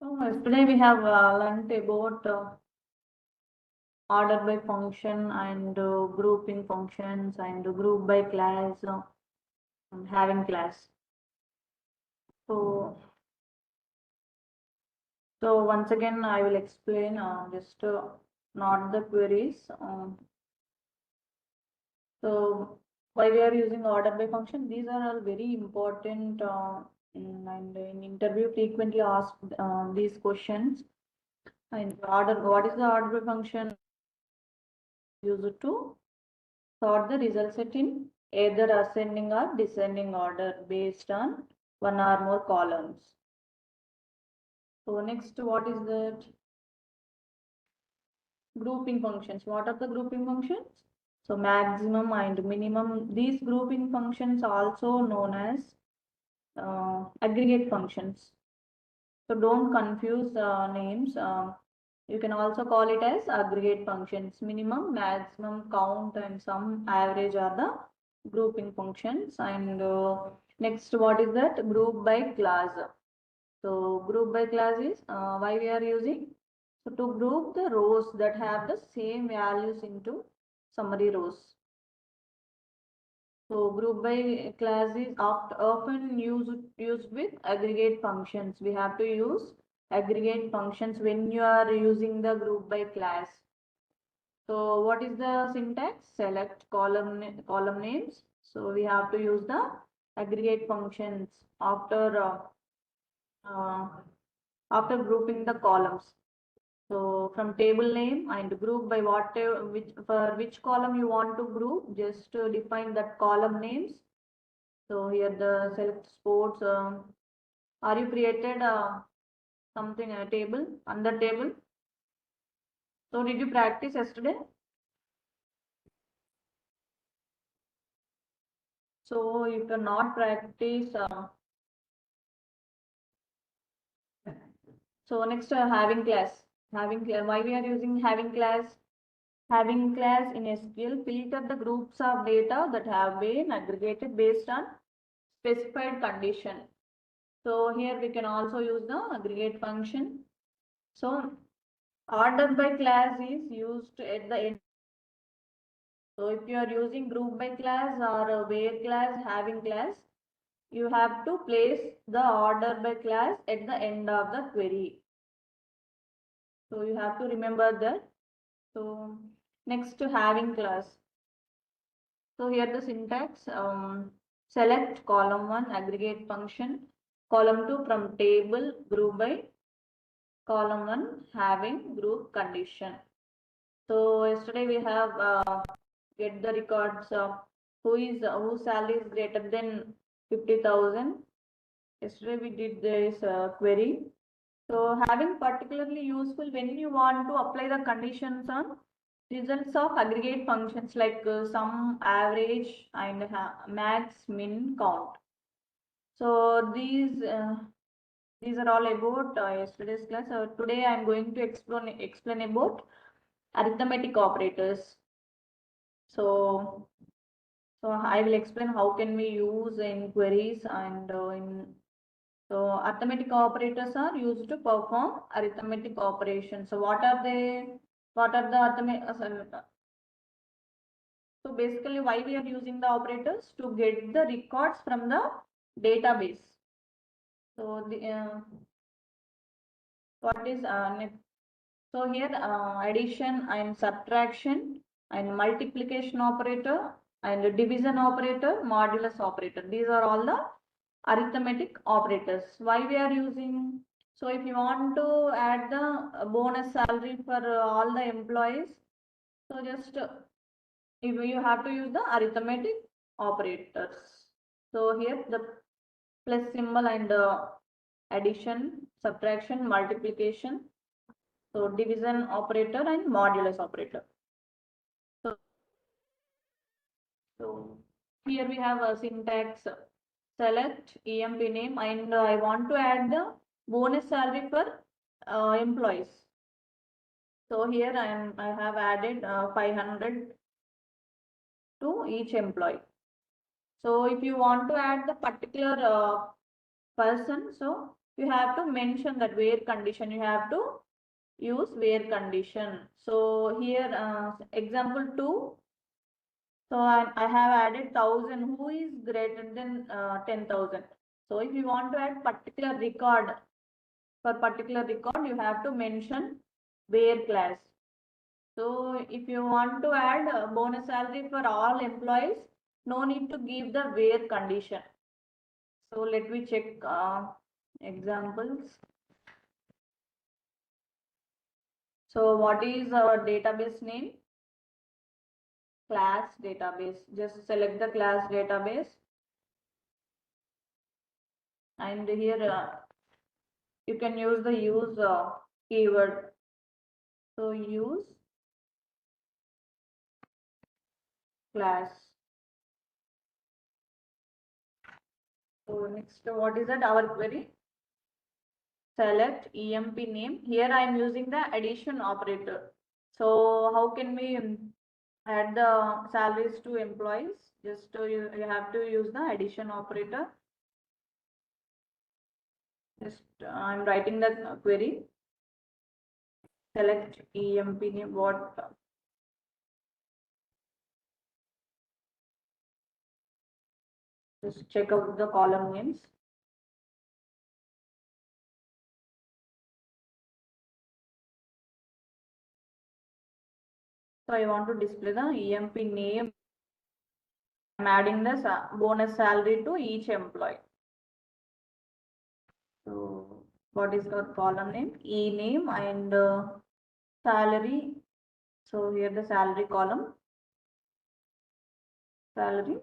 So yesterday we have learnt about order by function and grouping functions and group by class and having class. So once again I will explain just not the queries. So why we are using order by function? These are all very important and in interview frequently asked these questions. And order, what is the order by function? Used to sort the result set in either ascending or descending order based on one or more columns. So next, what is that? Grouping functions. What are the grouping functions? So maximum and minimum. These grouping functions are also known as aggregate functions. So don't confuse names. You can also call it as aggregate functions. Minimum, maximum, count, and sum, average are the grouping functions. And next, what is that? Group by class. So group by class is why we are using. So to group the rows that have the same values into summary rows. So group by class is often used with aggregate functions. We have to use aggregate functions when you are using the group by class. So what is the syntax? Select column names. So we have to use the aggregate functions uh, after grouping the columns. So from table name and group by which column you want to group, just to define that column names. So here the select sports. Are you created something a table under table? So did you practice yesterday? So if you not practice, so next having class. Why we are using having class? Having class in SQL filter the groups of data that have been aggregated based on specified condition. So here we can also use the aggregate function. So order by class is used at the end. So if you are using group by class or where class, having class, you have to place the order by class at the end of the query. So you have to remember that. So next to having class. So here the syntax, select column 1 aggregate function, column 2 from table group by, column 1 having group condition. So yesterday we have get the records of whose salary is greater than 50,000. Yesterday we did this query. So having particularly useful when you want to apply the conditions on results of aggregate functions like sum, average, and max, min, count. So these are all about yesterday's class. Today I am going to explain about arithmetic operators. So I will explain how can we use in queries and so arithmetic operators are used to perform arithmetic operations. So what are they? What are the arithmetic? So basically, why we are using the operators to get the records from the database. So the what is so here addition and subtraction and multiplication operator and division operator, modulus operator. These are all the arithmetic operators. Why we are using? So if you want to add the bonus salary for all the employees, so just if you have to use the arithmetic operators. So here the plus symbol and addition, subtraction, multiplication. So division operator and modulus operator. So here we have a syntax select EMP name and I want to add the bonus salary for employees. So here I have added 500 to each employee. So if you want to add the particular person, so you have to mention that where condition. You have to use where condition. So here example 2. So I have added 1000 who is greater than 10,000. So if you want to add particular record, for particular record you have to mention where class. So if you want to add a bonus salary for all employees, no need to give the where condition. So let me check examples. So what is our database name? Class database. Just select the class database. And here you can use the use keyword. So use class. So next, what is that? Our query. Select EMP name. Here I am using the addition operator. So how can we add the salaries to employees? Just you have to use the addition operator. Just I'm writing the query. Select EMP name. What? Just check out the column names. So I want to display the EMP name. I'm adding the bonus salary to each employee. So what is the column name? E name and salary. So here the salary column. Salary.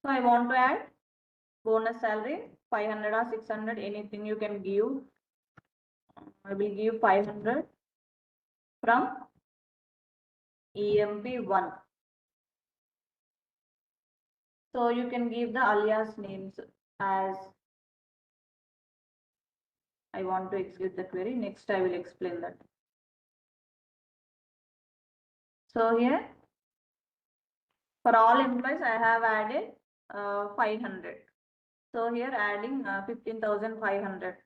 So I want to add bonus salary 500 or 600, anything you can give. I will give 500 from EMP1. So you can give the alias names as I want to execute the query. Next I will explain that. So here for all employees I have added 500. So here adding 15,500.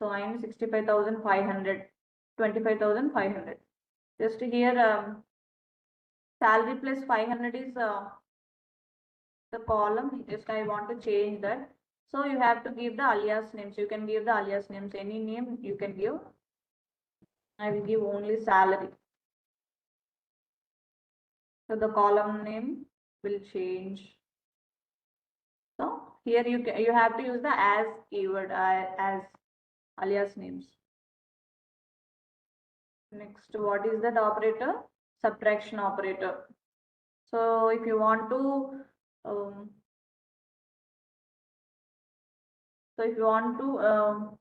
So I am 65,500, 25,500. Just here salary plus 500 is the column. Just I want to change that. So you have to give the alias names. You can give the alias names. Any name you can give. I will give only salary. So the column name will change. So here you have to use the as keyword as alias names. Next, what is that operator? Subtraction operator. So if you want to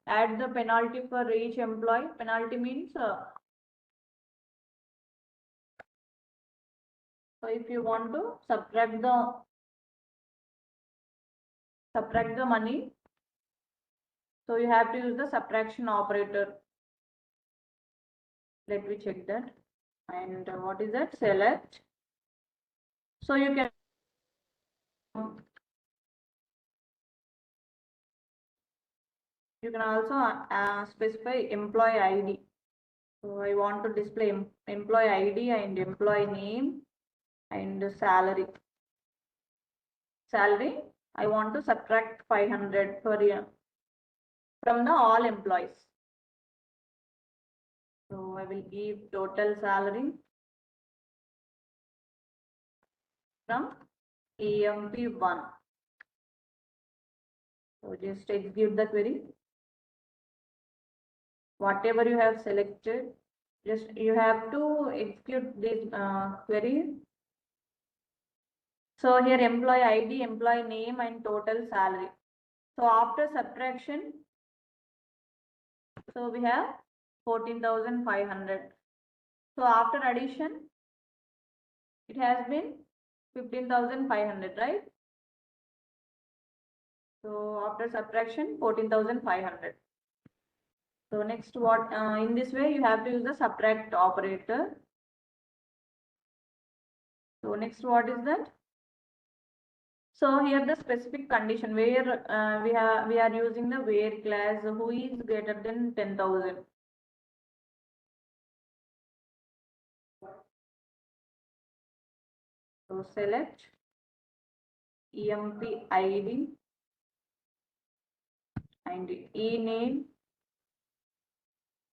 add the penalty for each employee, penalty means so if you want to subtract the money, so you have to use the subtraction operator. Let me check that. And what is that? Select. So you can also specify employee ID. So I want to display employee ID and employee name and salary. Salary, I want to subtract 500 per year from the all employees. So I will give total salary from EMP1. So just execute the query. Whatever you have selected, just you have to execute this query. So here employee ID, employee name and total salary. So after subtraction, so we have 14,500. So after addition, it has been 15,500, right? So after subtraction, 14,500. So next, what in this way you have to use the subtract operator. So next, what is that? So here the specific condition where we are using the where class who is greater than 10,000. So select EMP ID and e name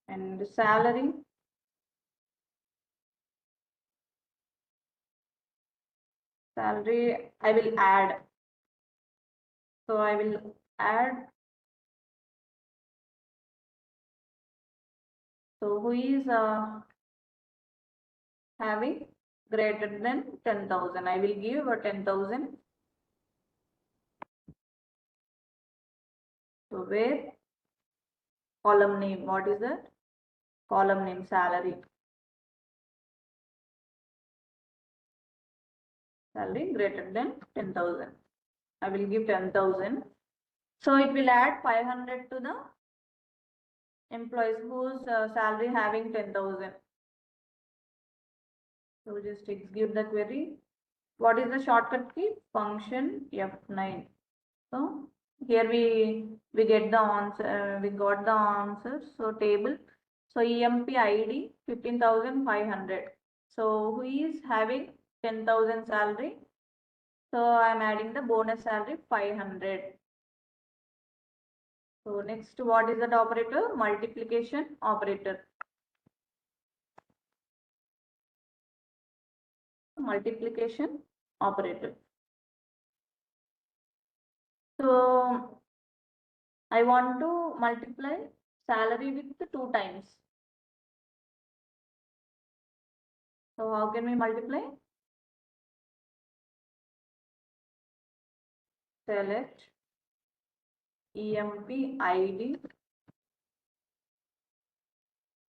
and salary. Salary I will add. So I will add. So who is having greater than 10,000? I will give a 10,000. So where column name, what is that? Column name salary. Salary greater than 10,000. I will give 10,000. So it will add 500 to the employees whose salary having 10,000. So just execute the query. What is the shortcut key? Function F9. So here we get the answer. We got the answer. So table. So EMP ID 15,500. So who is having 10,000 salary? So I'm adding the bonus salary 500. So next, what is that operator? Multiplication operator. Multiplication operator. So I want to multiply salary with 2 times. So how can we multiply? Select EMP ID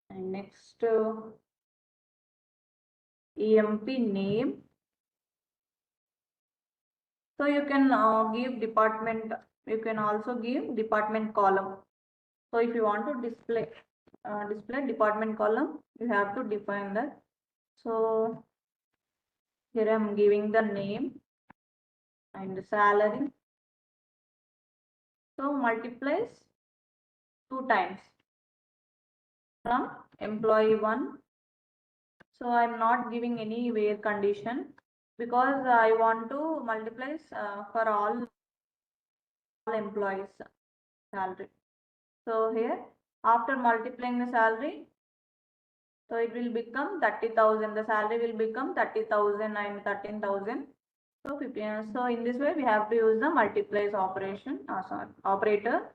and next EMP name. So you can give department. You can also give department column. So if you want to display department column, you have to define that. So here I am giving the name and the salary. So multiplies 2 times from employee 1. So I'm not giving any where condition because I want to multiply for all employees salary. So here after multiplying the salary, so it will become 30,000. The salary will become 30,000 and 13,000. So 15. So in this way we have to use the multiplies operation operator.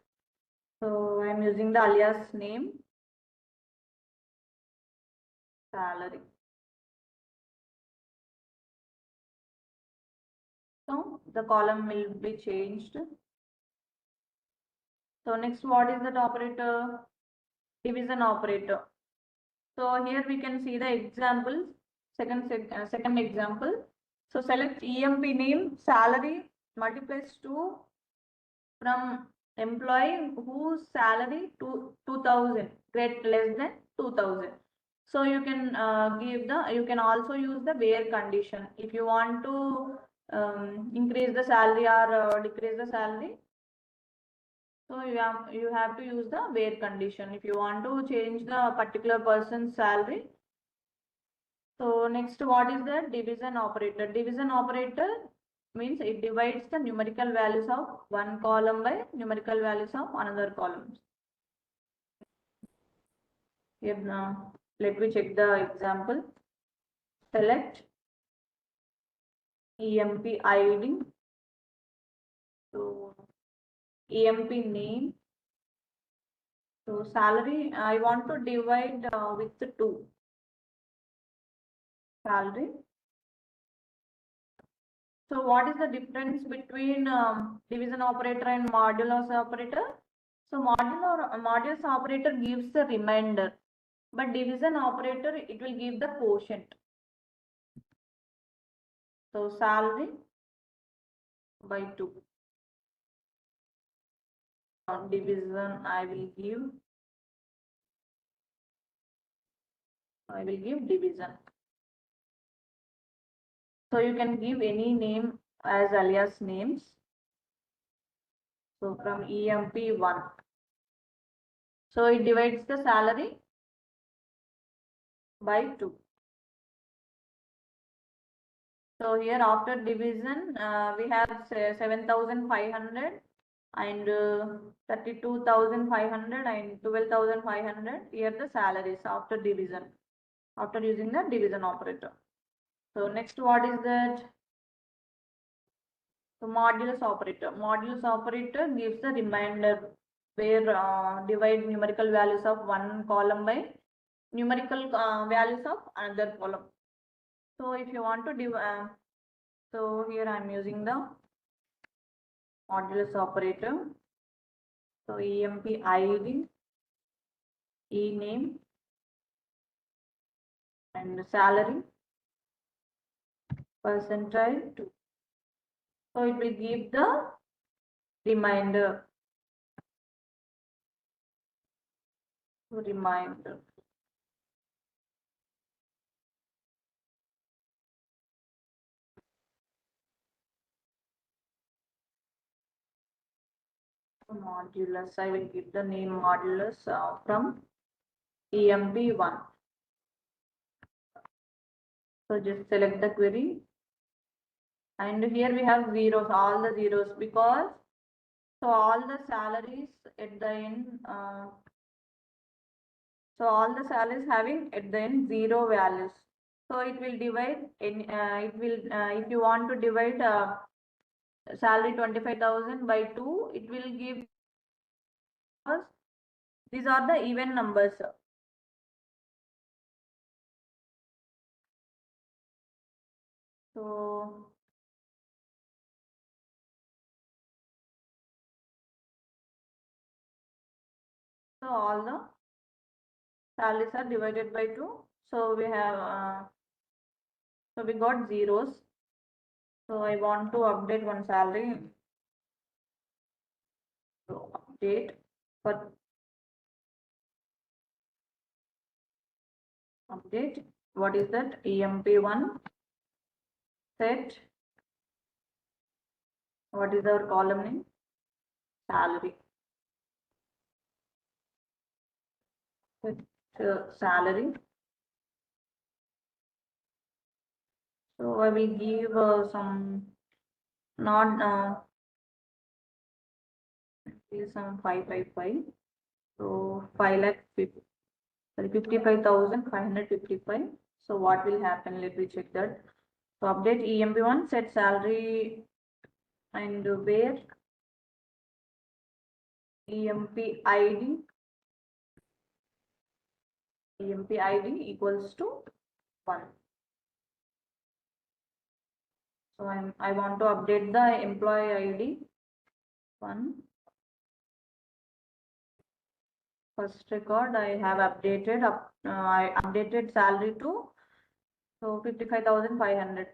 So I'm using the alias name salary. So the column will be changed. So next, what is that operator? Division operator. So here we can see the example. Second example. So select EMP name salary multiplies 2 from employee whose salary 2,000 great less than 2,000. So you can you can also use the where condition if you want to increase the salary or decrease the salary. So you have to use the where condition if you want to change the particular person's salary. So next, what is the division operator? Division operator means it divides the numerical values of one column by numerical values of another column. Here now, let me check the example. Select EMP ID. So EMP name. So salary, I want to divide with 2. Salary. So what is the difference between division operator and modulus operator? So modulus operator gives the remainder, but division operator it will give the quotient. So salary by 2. Division I will give division. So you can give any name as alias names. So from EMP1. So it divides the salary by 2. So here after division, we have 7,500 and 32,500 and 12,500. Here the salaries after division, after using the division operator. So next, what is that? So modulus operator. Modulus operator gives the remainder where divide numerical values of one column by numerical values of another column. So if you want to so here I am using the modulus operator. So EMP ID, E name, and salary, percentile 2. So it will give the reminder. Reminder. Modulus. I will give the name modulus from EMP1. So just select the query. And here we have zeros, all the zeros, because so all the salaries at the end, so all the salaries having at the end 0 values. So it will divide in, if you want to divide salary 25,000 by 2, it will give us, these are the even numbers. So all the salaries are divided by 2. So we have, so we got zeros. So I want to update one salary. So update for update. What is that? EMP1 set. What is our column name? Salary. Set salary. So I will give some not some 555. So 55,555. So what will happen? Let me check that. So update EMP1 set salary and where EMP ID equals to 1. So I want to update the employee ID 1. First record I have updated I updated salary to so 55,500.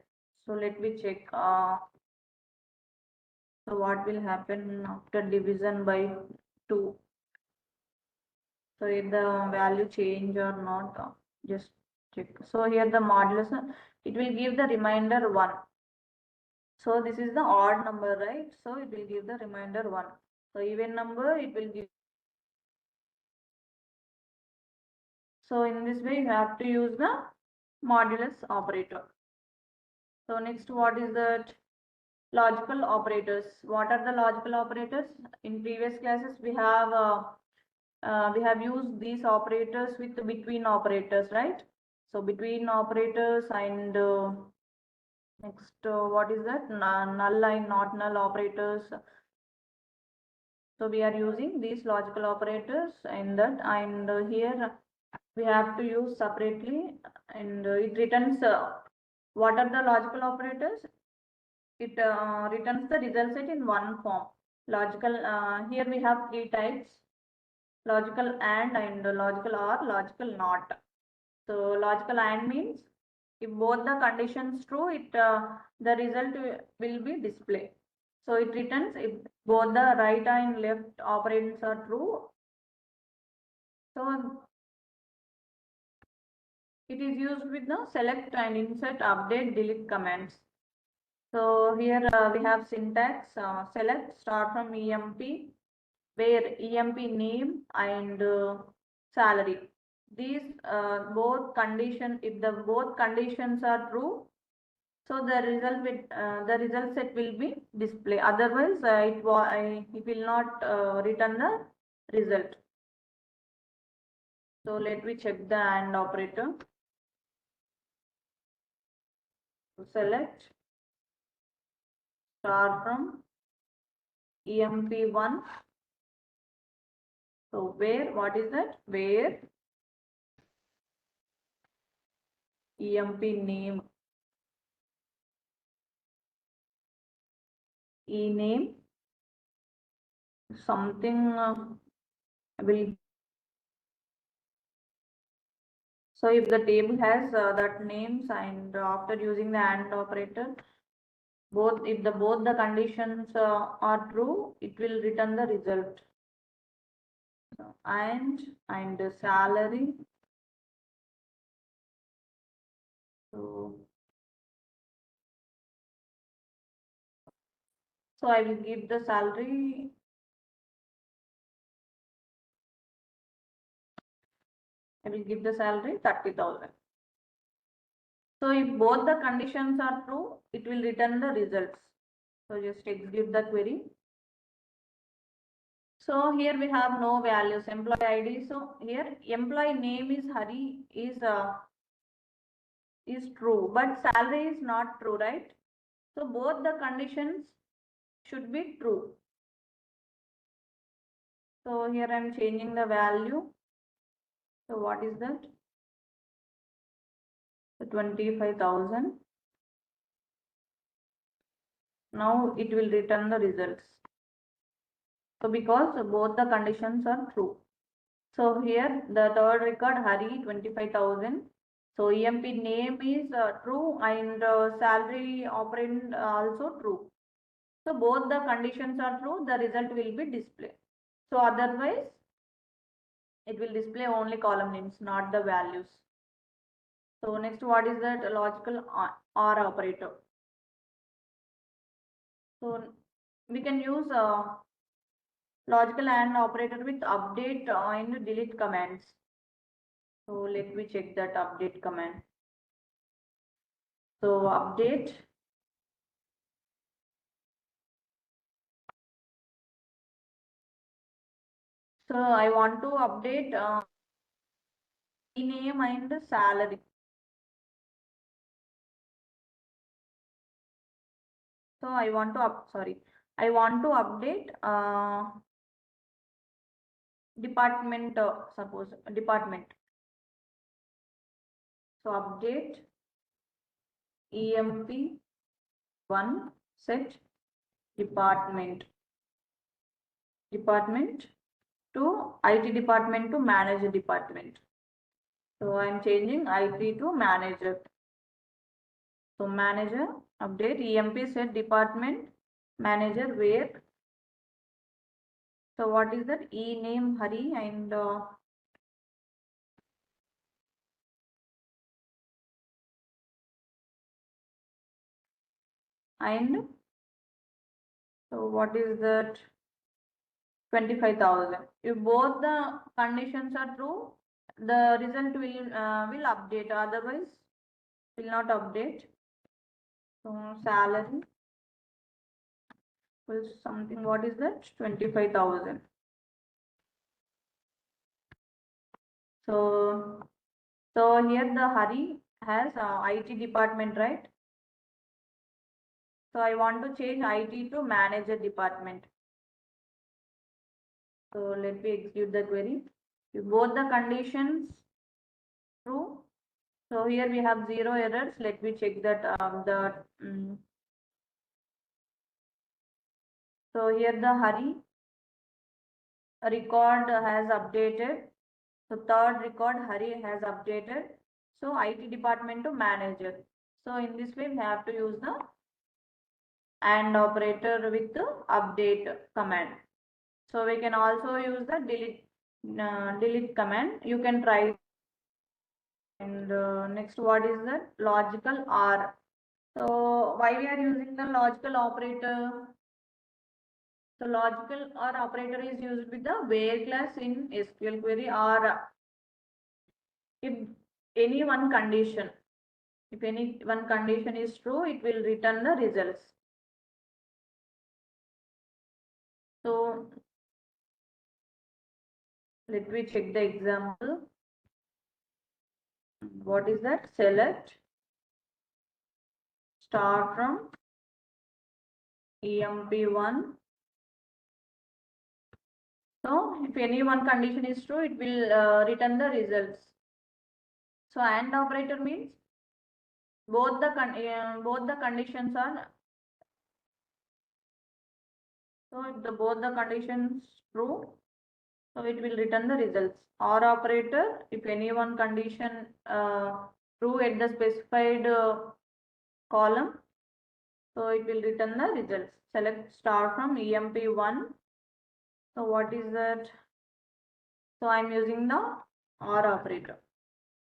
So let me check. So what will happen after division by 2? So if the value change or not, just check. So here the modulus, it will give the remainder 1. So this is the odd number, right? So it will give the remainder 1. So even number, it will give. So in this way, you have to use the modulus operator. So next, what is that? Logical operators. What are the logical operators? In previous classes, we have used these operators with the between operators, right? So between operators and next, what is that? Null and not null operators. So we are using these logical operators in that, and here we have to use separately, and it returns what are the logical operators? It returns the result set in one form. Logical, here we have 3 types: logical and logical or logical not. So logical and means if both the conditions true, the result will be displayed. So it returns if both the right and left operands are true. So it is used with the select and insert, update, delete commands. So here we have syntax, select, start from EMP, where EMP name and salary. These both condition, if the both conditions are true, so the result set will be display. Otherwise, it will not return the result. So let me check the AND operator. Select, start from EMP1. So where, what is that? Where EMP name, E name, something will. So if the table has that names, and after using the AND operator, if both the conditions are true, it will return the result. So, and the salary. So I will give the salary. I will give the salary 30,000. So if both the conditions are true, it will return the results. So just execute the query. So here we have no values, employee ID. So here employee name is Hari is true, but salary is not true, right? So both the conditions should be true. So here I am changing the value. So what is that? So 25,000. Now it will return the results. So because both the conditions are true. So here the third record Hari 25,000. So EMP name is true, and salary operand also true. So both the conditions are true, the result will be displayed. So otherwise it will display only column names, not the values. So next, what is that? Logical OR operator. So we can use logical AND operator with update and delete commands. So let me check that update command. So update. So I want to update name and salary. So I want to I want to update department, suppose department. So update EMP1 set department to IT department to manager department. So I'm changing IT to manager. So manager update EMP set department manager where. So what is that? E name Hari and so what is that? 25,000. If both the conditions are true, the result will update. Otherwise, will not update. So salary was something. What is that? 25,000. So here the Hari has IT department, right? So I want to change IT to manager department. So let me execute the query. If both the conditions true, so here we have 0 errors. Let me check that so here the Hari record has updated. So third record Hari has updated. So IT department to manager. So in this way we have to use the AND operator with the update command. So we can also use the delete command. You can try. And next, what is that? Logical OR. So why we are using the logical operator? So logical or operator is used with the where class in SQL query, or if any one condition. If any one condition is true, it will return the results. So let me check the example. What is that? Select star from EMP1. So if any one condition is true, it will return the results. So AND operator means both the conditions are, so if both the conditions true, so it will return the results. OR operator, if any one condition true at the specified column, so it will return the results. Select star from EMP1. So what is that? So I'm using the OR operator,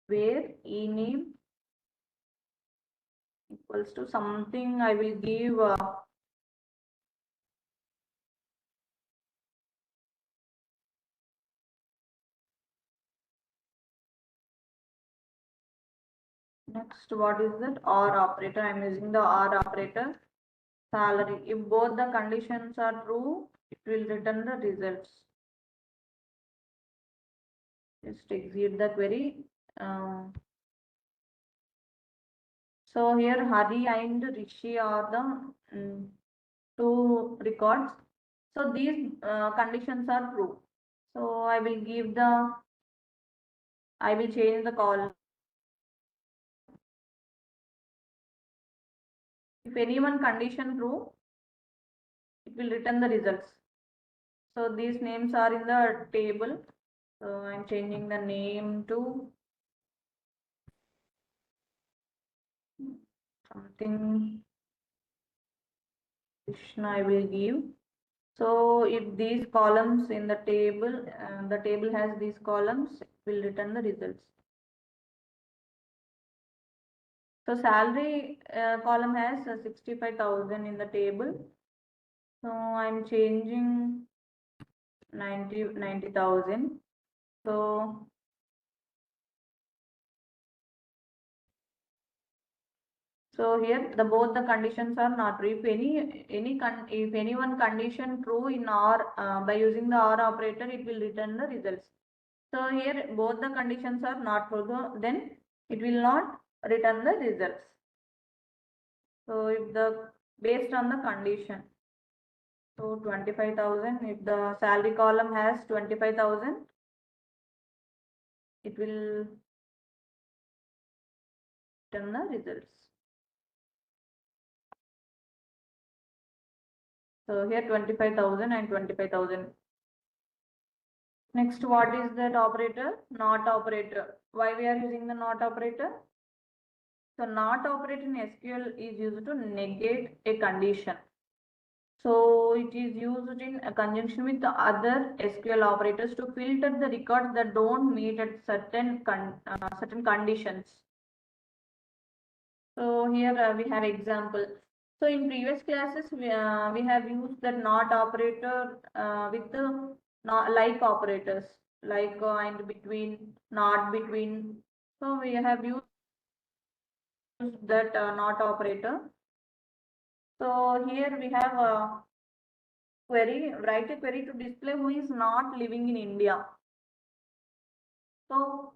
where ename equals to something. I will give next. What is that? OR operator. I'm using the OR operator. Salary. If both the conditions are true, it will return the results. Just exit the query. So here Hari and Rishi are the two records. So these conditions are true. So I will change the column. If any one condition true, it will return the results. So these names are in the table. So I'm changing the name to something Krishna I will give. So if these columns in the table has these columns, it will return the results. So salary column has 65,000 in the table. So I'm changing 90,000. So here both the conditions are not true. If any one condition true in OR by using the OR operator, it will return the results. So here both the conditions are not true, then it will not return the results. So if based on the condition, so 25,000, if the salary column has 25,000, it will return the results. So here 25,000 and 25,000. Next, what is that operator? Not operator. Why we are using the not operator? So not operator in SQL is used to negate a condition. So it is used in conjunction with the other SQL operators to filter the records that don't meet at certain conditions. So here we have example. So in previous classes we have used the not operator with the like operators, like and between, not between. So we have used that not operator. So here we have a query, write a query to display who is not living in India. So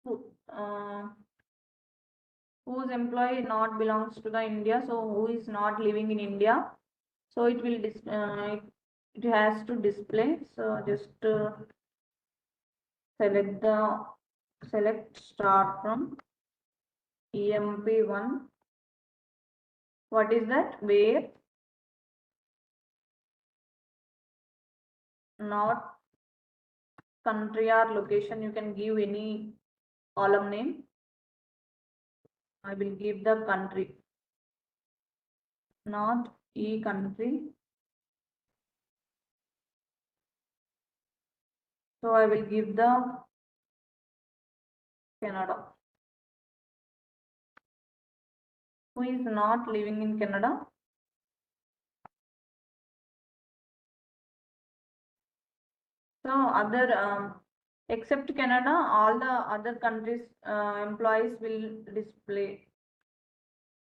whose employee not belongs to the India, so who is not living in India. So it will it has to display. So just select start from EMP1. What is that? Where not country or location, you can give any column name. I will give the country, not E country. So I will give the Canada. Who is not living in Canada? So except Canada, all the other countries employees will display.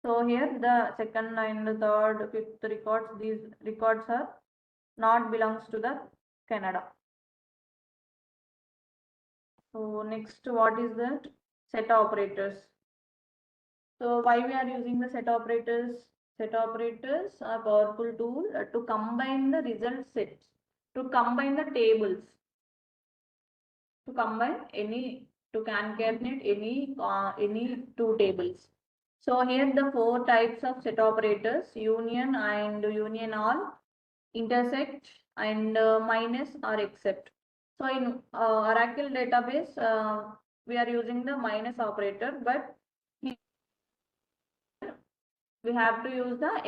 So here the second and the third, fifth records, these records are not belongs to the Canada. So next, what is that? Set operators. So why we are using the set operators? Set operators are powerful tool to combine the result sets, to combine the tables, to combine to concatenate any two tables. So here the four types of set operators: union and union all, intersect, and minus or except. So in Oracle database, we are using the minus operator, but we have to use the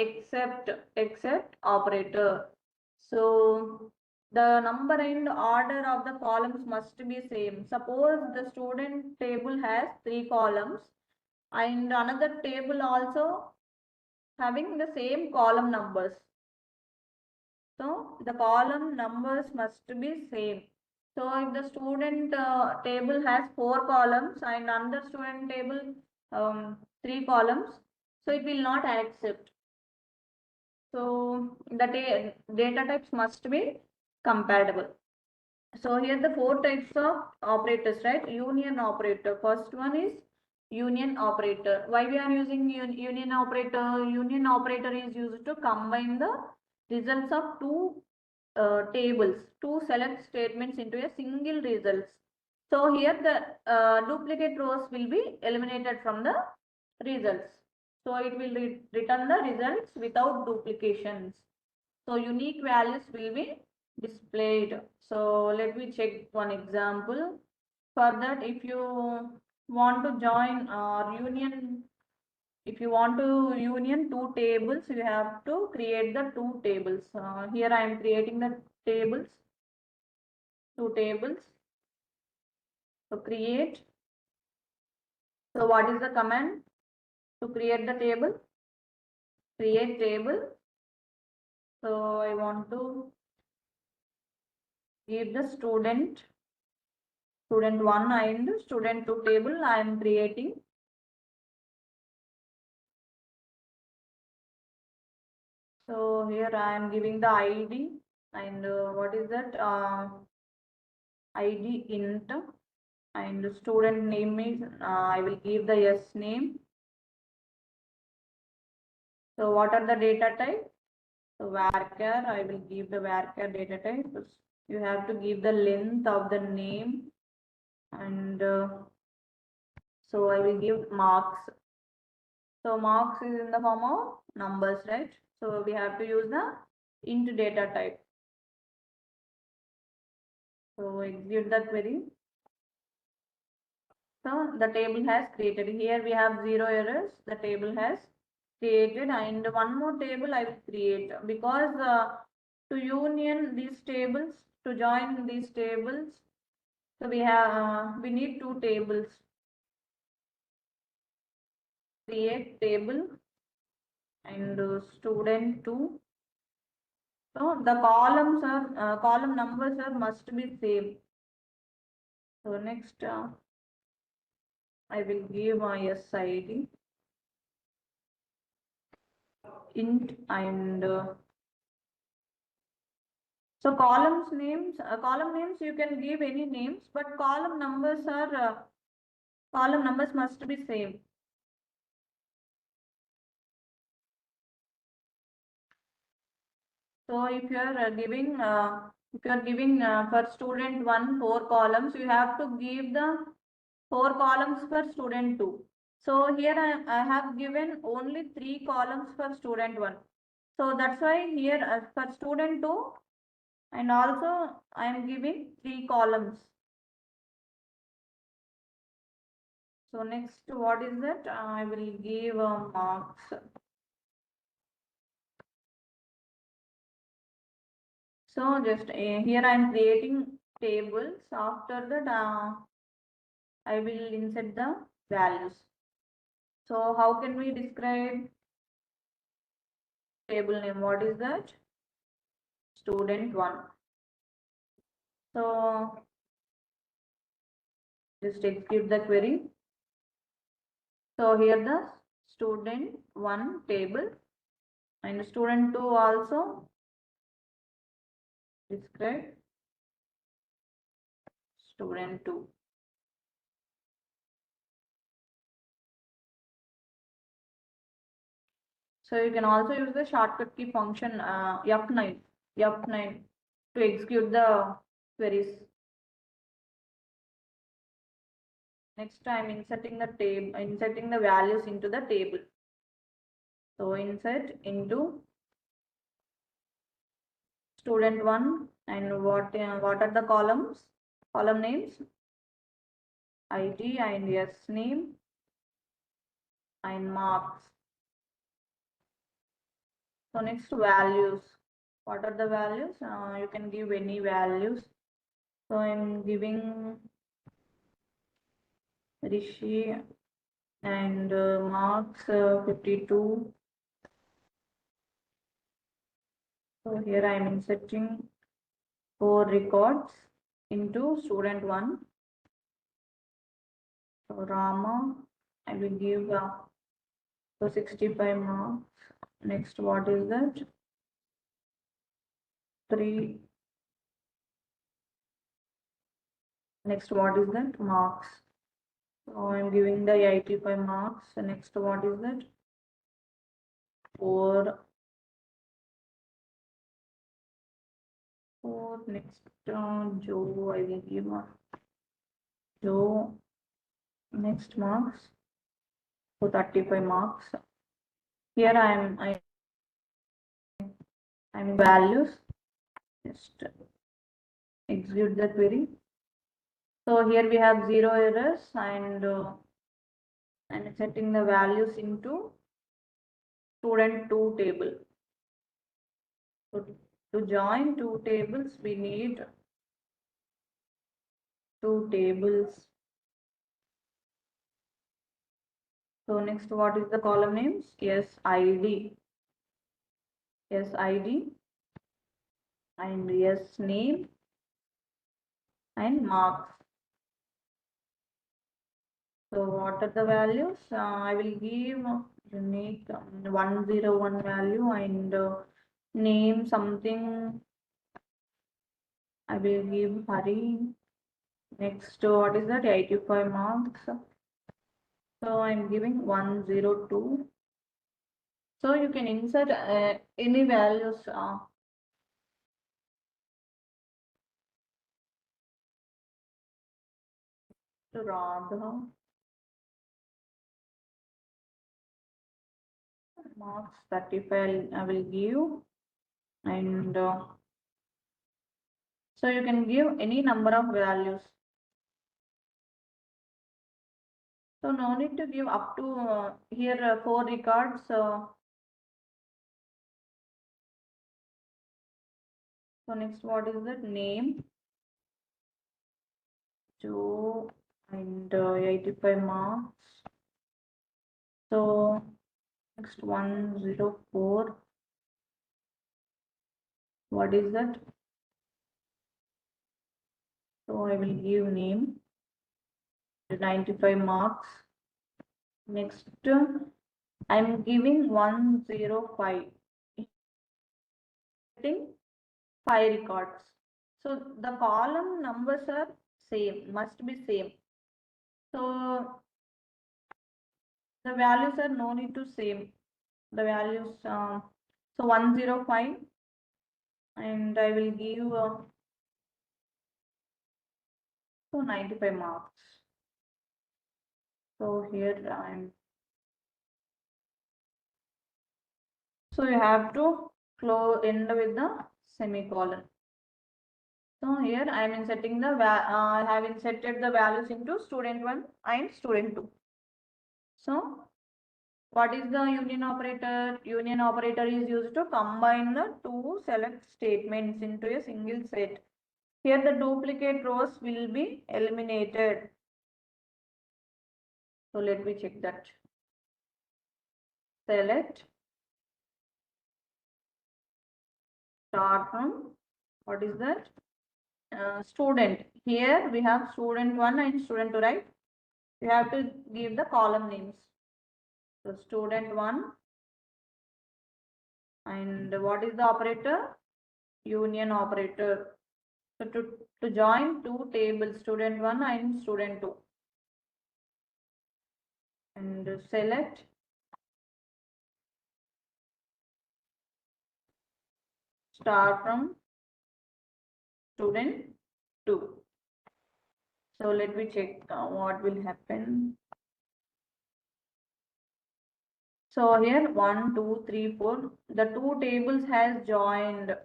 except operator. So the number and order of the columns must be same. Suppose the student table has 3 columns and another table also having the same column numbers. So the column numbers must be same. So if the student table has 4 columns and another student table 3 columns, so it will not accept. So the data types must be compatible. So here the four types of operators, right? Union operator. First one is union operator. Why we are using union operator? Union operator is used to combine the results of two tables, two select statements into a single results. So here the duplicate rows will be eliminated from the results. So it will return the results without duplications. So unique values will be displayed. So let me check one example. For that, if you want to join or union, if you want to union two tables, you have to create the two tables. Here I am creating the tables, two tables. So create. So what is the command to create the table? Create table. So I want to give the student 1 and student 2 table I am creating. So here I am giving the ID and what is that? ID int, and the student name is I will give the yes name. So what are the data type? So varchar, I will give the varchar data type. You have to give the length of the name, and so I will give marks. So marks is in the form of numbers, right? So we have to use the int data type. So execute that query. So the table has created. Here we have 0 errors. The table has created, and one more table I will create because to union these tables, to join these tables, so we need two tables. Create table and student 2. So the columns are column numbers are must be same. So next I will give my SID int and so column names you can give any names, but column numbers must be same. So if you are giving for student 1 4 columns, you have to give the 4 columns for student 2. So here I have given only 3 columns for student 1. So that's why here for student 2 and also I am giving 3 columns. So next, what is that? I will give marks. So just here I am creating tables. After that, I will insert the values. So how can we describe table name? What is that? Student 1. So just execute the query. So here the student 1 table and student 2 also describe student 2. So you can also use the shortcut key function F9 to execute the queries. Next I'm inserting the values into the table. So insert into student 1 and what are the column names? ID and yes name and marks. So next values. What are the values? You can give any values. So I'm giving Rishi and marks 52. So here I am inserting 4 records into student 1. So Rama, I will give so 65 marks. Next, what is that? 3. Next, what is that? Marks. So I am giving the 85 marks. Next, what is that? 4. Next, Joe, I will give Joe. Next marks. So 35 marks. Here I'm values. Just execute the query. So here we have 0 errors and I'm setting the values into student 2 table. So to join 2 tables, we need 2 tables. So next, what is the column names? Yes, ID. Yes, ID and yes, name and marks. So what are the values? I will give unique 101 value and name something. I will give Hari. Next, what is that? 85 marks. So I'm giving 102. So you can insert any values. To Radha. Marks 35 I will give. And so you can give any number of values. So no need to give up to here 4 records. So next, what is that? Name, Joe, and 85 marks. So next 104. What is that? So I will give name 95 marks. Next, I'm giving 105. Getting 5 records. So the column numbers are same, must be same. So the values are no need to same. The values, so 105 and I will give so 95 marks. So here so you have to end with the semicolon. So here I am inserting the I have inserted the values into student 1 and student 2. So what is the union operator? Union operator is used to combine the 2 select statements into a single set. Here the duplicate rows will be eliminated. So let me check that. select, start from, what is that? Student. Here we have student 1 and student 2, right? We have to give the column names. So student 1, and what is the operator? Union operator. So to join two tables, student 1 and student 2. And select, start from student 2. So let me check what will happen. So here 1, 2, 3, 4. The two tables has joined.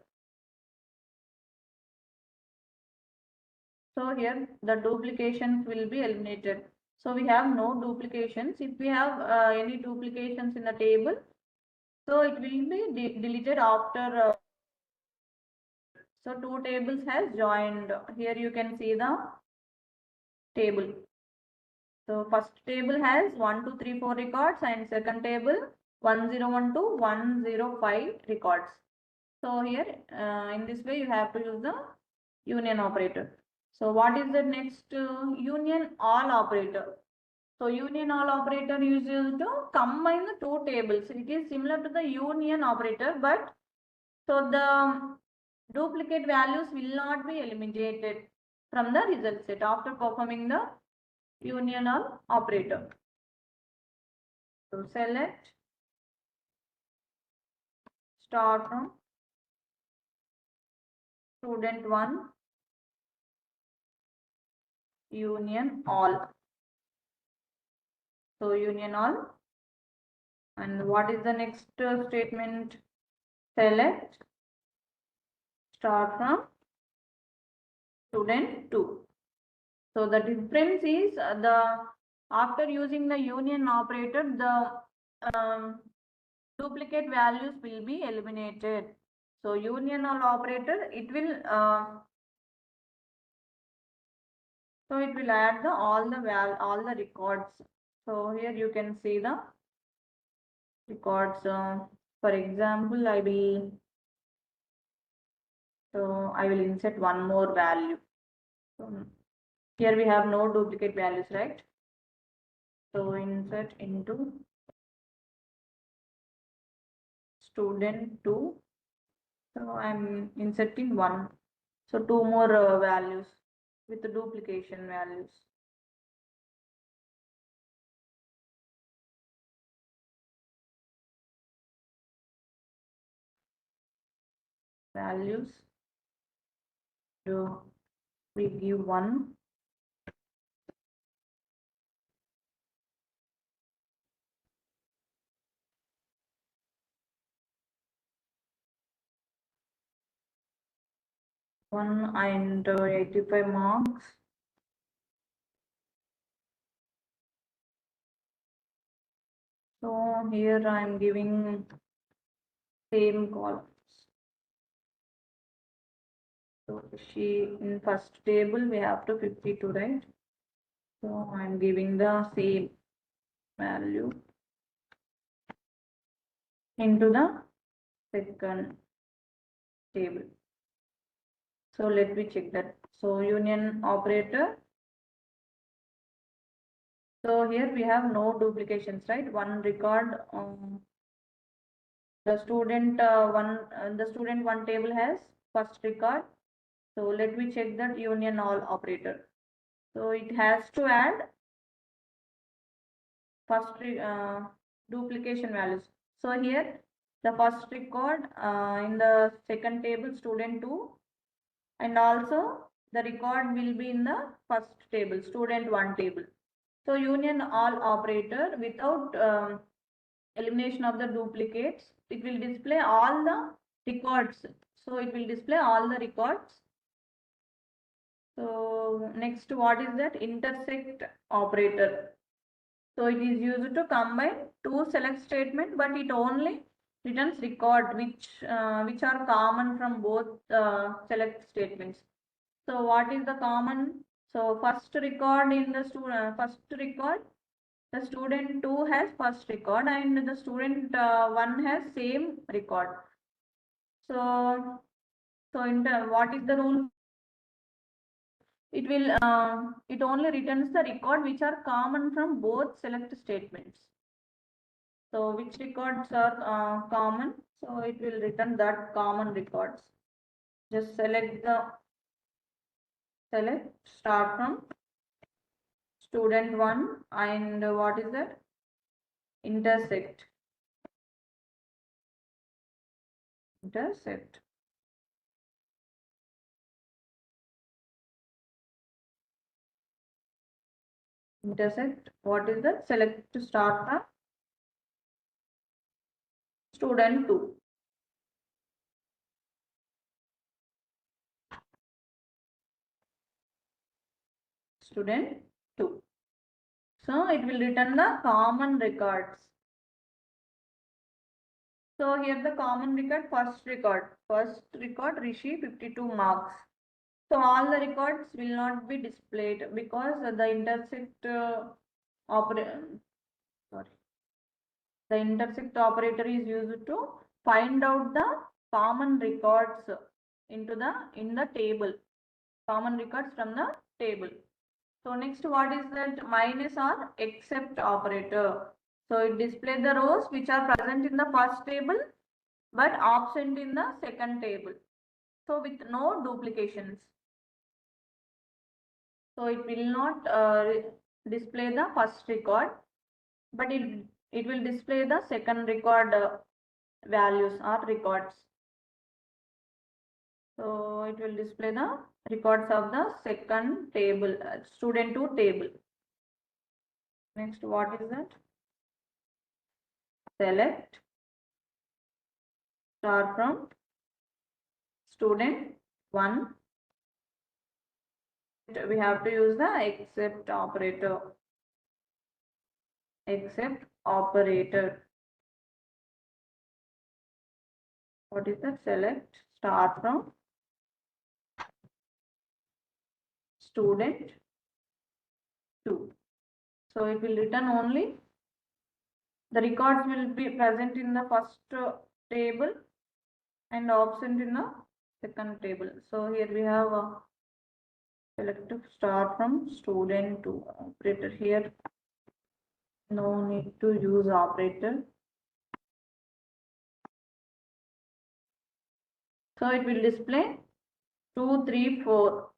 So here the duplications will be eliminated. So we have no duplications. If we have any duplications in the table, so it will be deleted after. So two tables has joined. Here you can see the table. So first table has 1, 2, 3, 4 records, and second table 1012, 105 records. So here in this way you have to use the union operator. So what is the next union all operator? So union all operator is used to combine the two tables. It is similar to the union operator, but so the duplicate values will not be eliminated from the result set after performing the union all operator. So select, start from student 1, union all. So union all. And what is the next statement? Select, start from student 2. So the difference is after using the union operator, the duplicate values will be eliminated. So union all operator, it will add all the records. So here you can see the records. For example, I will insert one more value. So here we have no duplicate values, right? So insert into student 2. So I'm inserting 1. So 2 more values with the duplication values. Values. So we give 1. One and 85 marks. So here I am giving same columns. So in first table we have to 52, right? So I am giving the same value into the second table. So let me check that. So union operator. So here we have no duplications, right? One record. The student one table has first record. So let me check that union all operator. So it has to add first duplication values. So here the first record in the second table student 2, and also the record will be in the first table student 1 table. So union all operator without elimination of the duplicates, it will display all the records. So it will display all the records. So next, what is that? Intersect operator. So it is used to combine two select statement, but it only returns record which are common from both select statements. So what is the common? So first record in the first record The student 2 has first record and the student 1 has same record. So, what is the rule? It only returns the record which are common from both select statements. So which records are common? So it will return that common records. Just select start from student 1 and what is that? Intersect. Intersect. Intersect. What is that? Select to start from student 2. Student 2. So it will return the common records. So here the common record, first record Rishi 52 marks. So all the records will not be displayed because the intersect operator is used to find out the common records in the table. Common records from the table. So next, what is that? Minus or except operator. So it displays the rows which are present in the first table but absent in the second table. So with no duplications. So it will not display the first record, but it will display the second record values or records. So it will display the records of the second table, student 2 table. Next, what is that? Select start from student 1. We have to use the except operator. Except operator. What is that? Select start from student 2. So it will return only the records will be present in the first table and absent in the second table. So here we have select start from student 2 operator. Here no need to use operator. So it will display 2, 3, 4.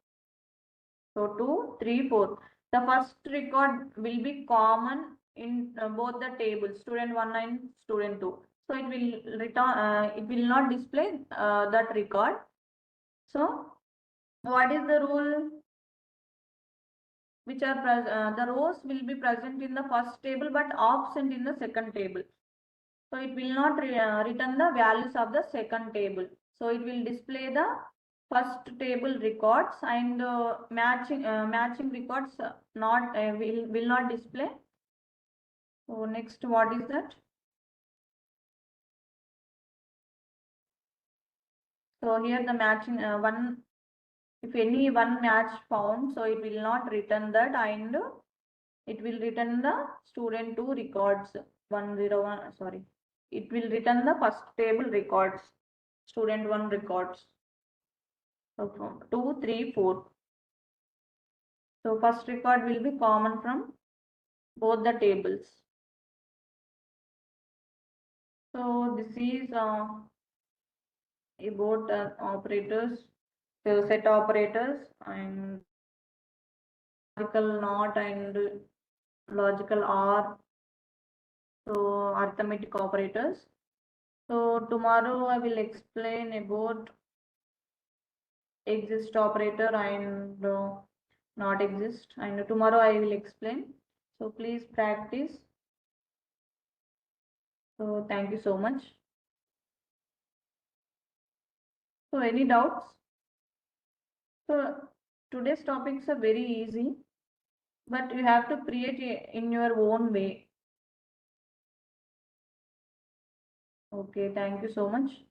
So 2, 3, 4. The first record will be common in both the tables, student 1 and student 2. So it will return. It will not display that record. So what is the rule? Which are the rows will be present in the first table but absent in the second table. So it will not return the values of the second table. So it will display the first table records and matching records not will not display. So next, what is that? So here the matching one, if any one match found, so it will not return that and it will return the student 2 records 101. Sorry, it will return the first table records, student 1 records. So from 2, 3, 4. So first record will be common from both the tables. So this is about operators, so set operators and logical not and logical or, so arithmetic operators. So tomorrow I will explain about exist operator and not exist, and tomorrow I will explain. So please practice. So thank you so much. So any doubts? So today's topics are very easy, but you have to create in your own way. Okay, thank you so much.